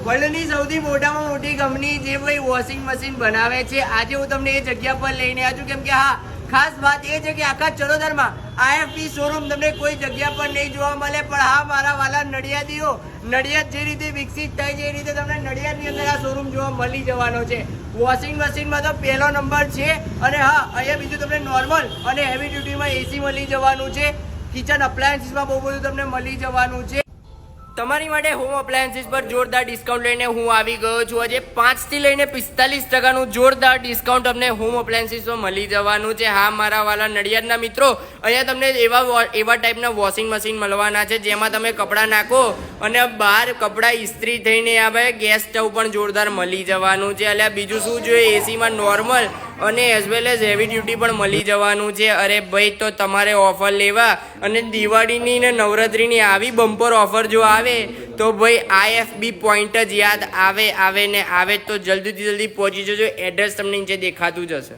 વર્લ્ડની સૌથી મોટામાં મોટી કંપની જે ભાઈ વોશિંગ મશીન બનાવે છે, આજે હું તમને એ જગ્યા પર લઈને આવ્યો છું. કેમ કે હા, ખાસ વાત એ છે કે આખા ચરોતરમાં IFB શોરૂમ તમને કોઈ જગ્યા પર નહીં જોવા મળે. પણ હા, મારા વાલા નડિયાદીઓ, નડિયાદ જે રીતે વિકસિત થાય છે એ રીતે તમને નડિયાદની અંદર આ શોરૂમ જોવા મળી જવાનો છે. વોશિંગ મશીનમાં તો પહેલો નંબર છે. અને હા, અહીંયા બીજું તમને નોર્મલ અને હેવી ડ્યુટીમાં AC મળી જવાનું છે. કિચન અપ્લાયન્સીસમાં બહુ બધું તમને મળી જવાનું છે. તમારી માટે હોમ અપ્લાયન્સીસ પર જોરદાર ડિસ્કાઉન્ટ લઈને હું આવી ગયો છું. આજે 5 થી લઈને 45% જોરદાર ડિસ્કાઉન્ટ તમને હોમ અપ્લાયન્સીસમાં મળી જવાનું છે. હા, મારા વાલા નડિયાદના મિત્રો, અહીંયા તમને એવા ટાઈપના વોશિંગ મશીન મળવાના છે જેમાં તમે કપડાં નાખો અને બહાર કપડાં ઇસ્ત્રી થઈને આવે. ગેસ સ્ટવ પણ જોરદાર મળી જવાનું છે. એટલે બીજું શું જોઈએ, એસીમાં નોર્મલ અને as well as heavy duty પણ મળી જવાનું છે. અરે ભાઈ, તો તમારે ઓફર લેવા અને દિવાળીની ને નવરાત્રિની આવી બમ્પર ઓફર જો આવે તો ભાઈ IFB પોઈન્ટ જ યાદ આવે ને આવે. તો જલ્દીથી જલ્દી પહોંચી જજો. એડ્રેસ તમને નીચે દેખાતું જ હશે.